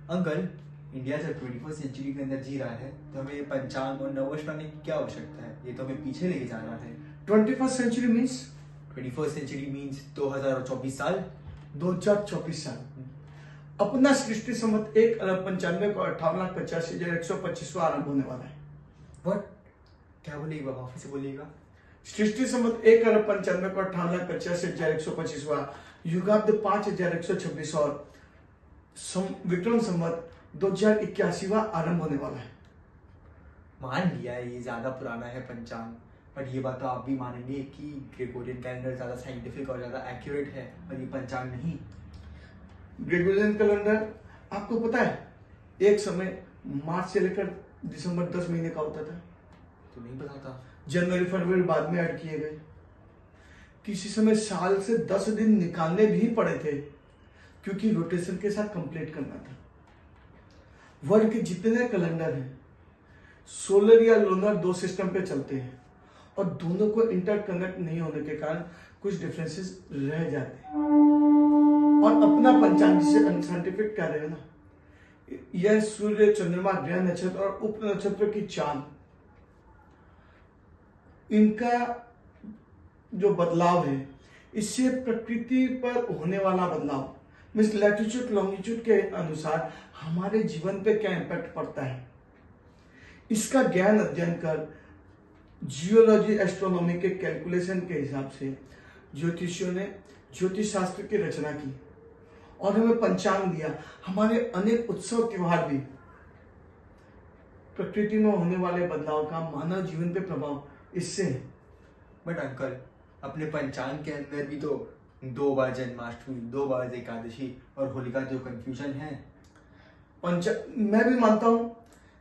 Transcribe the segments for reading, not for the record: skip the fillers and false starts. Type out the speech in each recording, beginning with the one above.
Uncle, India जब 21st century के अंदर जी रहा है तो हमें पंचांग और नववर्ष मनाने की क्या आवश्यकता है? ये तो हमें पीछे लेके जाना है। 21st century means 21st century means 2024 साल। 2024 साल। अपना सृष्टि संवत 1,95,58,85,125 आरंभ होने वाला है। व्हाट? क्या बोलिएगा? वापस से बोलिएगा। सृष्टि संवत 1,95,58,85,125 युगाब्द 5,126 और विक्रम संवत 2081 आरंभ होने वाला है। मान लिया ये ज्यादा पुराना है पंचांग, पर ये बात तो आप भी मानेंगे कि ग्रेगोरियन कैलेंडर ज्यादा साइंटिफिक और ज्यादा एक्यूरेट है और ये पंचांग नहीं। ग्रेगोरियन कैलेंडर आपको पता है एक समय मार्च से लेकर दिसंबर 10 महीने का होता था। तो नहीं पता था। जनवरी फरवरी बाद में ऐड किए गए। किसी समय साल से 10 दिन निकालने भी पड़े थे क्योंकि रोटेशन के साथ कंप्लीट करना था। वर्ल्ड के जितने कैलेंडर हैं सोलर या लूनर दो सिस्टम पे चलते हैं और दोनों को इंटरकनेक्ट नहीं होने के कारण कुछ डिफरेंसेस रह जाते हैं। और अपना पंचांग जिसे अनसाइंटिफिक कह रहे हैं ना, यह सूर्य चंद्रमा ग्रह नक्षत्र और उप नक्षत्र की चांद, इनका जो बदलाव है इससे प्रकृति पर होने वाला बदलाव मीन्स लैटिट्यूड लॉन्गिट्यूड के अनुसार हमारे जीवन पे क्या इम्पैक्ट पड़ता है, इसका ज्ञान अध्ययन कर जियोलॉजी एस्ट्रोनॉमी के कैलकुलेशन के हिसाब से ज्योतिषियों ने ज्योतिष शास्त्र की रचना की और हमें पंचांग दिया। हमारे अनेक उत्सव त्योहार भी प्रकृति में होने वाले बदलाव का मानव जीवन पे प्रभाव इससे है। बट अंकल, अपने पंचांग के अंदर भी तो 2 बार जन्माष्टमी, 2 बार एकादशी और होलिका जो कंफ्यूजन है। मैं भी मानता हूं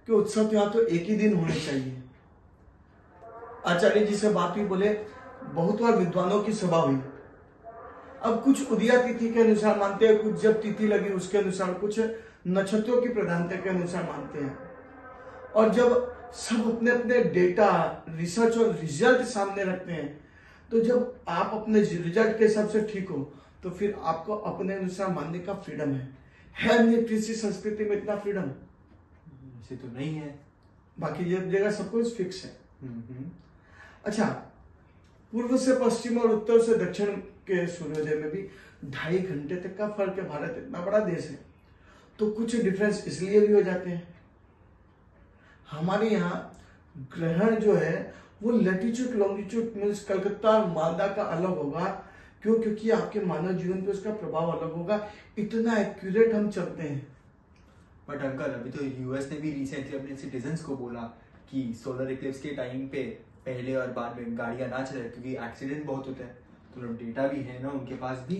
कि उत्सव त्योहार तो एक ही दिन होने चाहिए। आचार्य जी से बात हुई, बोले बहुत बार विद्वानों की सभा हुई। अब कुछ उदया तिथि के अनुसार मानते हैं, कुछ जब तिथि लगी उसके अनुसार, कुछ नक्षत्रों की प्रधानता के अनुसार मानते हैं। और जब सब अपने अपने डेटा रिसर्च और रिजल्ट सामने रखते हैं तो जब आप अपने रिजल्ट के हिसाब से ठीक हो तो फिर आपको अपने अनुसार मानने का फ्रीडम है नहीं किसी संस्कृति में इतना फ्रीडम? इसे तो नहीं है। बाकी जगह सब कुछ फिक्स है। अच्छा, पूर्व से पश्चिम और उत्तर से दक्षिण के सूर्योदय में भी 2.5 घंटे तक का फर्क है। भारत इतना बड़ा देश है तो कुछ डिफरेंस इसलिए भी हो जाते हैं। हमारे यहाँ ग्रहण जो है वो लैटिट्यूड लॉन्गिट्यूड मीन्स कलकत्ता और मालदा का अलग होगा। क्यों? क्योंकि आपके मानव जीवन पे उसका प्रभाव अलग होगा। इतना एक्यूरेट हम चलते हैं। बट अंकल, अभी तो यूएस ने भी रिसेंटली अपने सिटीजन्स को बोला कि सोलर इक्लिप्स के टाइम पे पहले और बाद में गाड़ियां ना चले क्योंकि एक्सीडेंट बहुत होते हैं। तो डेटा भी है ना उनके पास भी।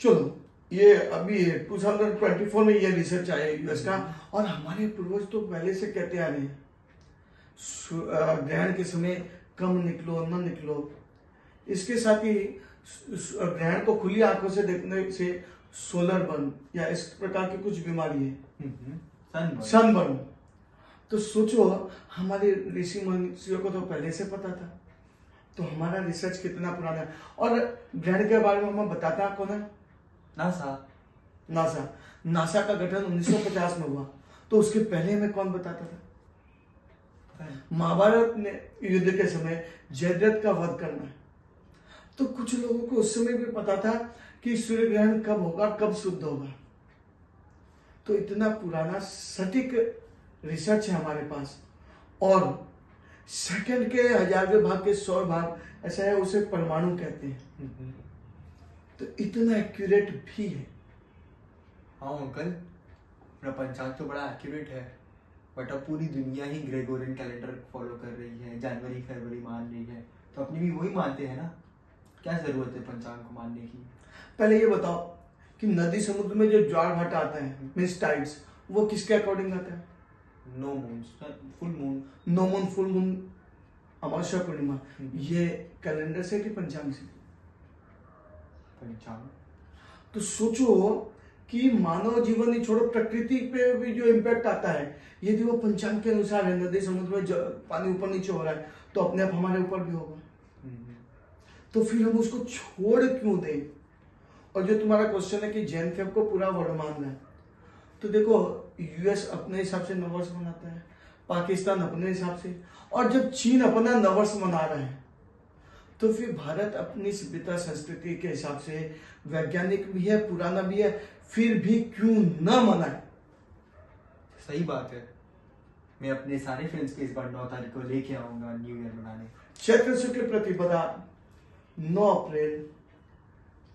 चलो, ये अभी 2024 में ये रिसर्च आया यूएस का और हमारे पूर्वज तो पहले से कहते आ रहे हैं ग्रहण के समय कम निकलो, न निकलो। इसके साथ ही ग्रहण को खुली आंखों से देखने से सोलर बर्न या इस प्रकार की कुछ बीमारी है, सनबर्न। तो सोचो, हमारे ऋषि मुनियों को तो पहले से पता था, तो हमारा रिसर्च कितना पुराना है। और ग्रहण के बारे में हमें बताता कौन है? नासा का गठन 1950 में हुआ। तो उसके पहले हमें कौन बताता था? महाभारत ने युद्ध के समय जयद्रथ का वध करना है। तो कुछ लोगों को उस समय भी पता था कि सूर्य ग्रहण कब होगा, कब शुद्ध होगा। तो इतना पुराना सटीक रिसर्च है हमारे पास। और सेकंड के 1000वें भाग के 100 भाग ऐसा है, उसे परमाणु कहते हैं। तो इतना एक्यूरेट भी है। हाँ अंकल, अपना पंचांग तो बड़ा एक्यूरेट है, बट अब पूरी दुनिया ही ग्रेगोरियन कैलेंडर फॉलो कर रही है, जनवरी फरवरी मान रही है, तो अपनी भी वही मानते हैं ना। क्या जरूरत है पंचांग को मानने की? पहले ये बताओ कि नदी समुद्र में जो ज्वार भाटा आता है मीन्स टाइड्स, वो किसके अकॉर्डिंग आता है? No moon, full moon. No moon, full moon, अमावस्या, पूर्णिमा, ये कैलेंडर से कि पंचांग से? पंचांग। तो सोचो कि मानव जीवन ही छोड़ो, प्रकृति पे भी जो इम्पैक्ट आता है यदि वो पंचांग के अनुसार है, नदी समुद्र में पानी ऊपर नीचे हो रहा है तो अपने आप हमारे ऊपर भी होगा। तो फिर हम उसको छोड़ क्यों दें? और जो तुम्हारा क्वेश्चन है कि जैन फेब को पूरा वर्ड मान रहा है, तो देखो यूएस अपने हिसाब से नववर्ष मनाता है, पाकिस्तान अपने हिसाब से, और जब चीन अपना नववर्ष मना रहा है तो फिर भारत अपनी सभ्यता संस्कृति के हिसाब से वैज्ञानिक भी है, पुराना भी है, फिर भी क्यों न मनाए। सही बात है। मैं अपने सारे फ्रेंड्स को इस बार 9 तारीख को लेके आऊंगा न्यू ईयर मनाने। चैत्र शुक्ल प्रतिपदा 9 अप्रैल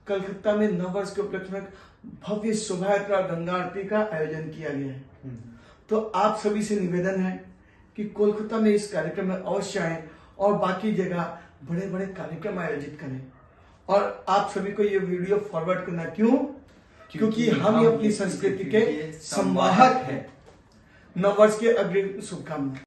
कलकत्ता में नववर्ष के उपलक्ष्य में भव्य शोभा यात्रा गंगा आरती का आयोजन किया गया है। तो आप सभी से निवेदन है कि कोलकाता में इस कार्यक्रम में अवश्य आए और बाकी जगह बड़े बड़े कार्यक्रम आयोजित करें। और आप सभी को ये वीडियो फॉरवर्ड करना क्यों? क्योंकि हम अपनी संस्कृति के संवाहक हैं। नववर्ष के अग्रिम शुभकामनाएं।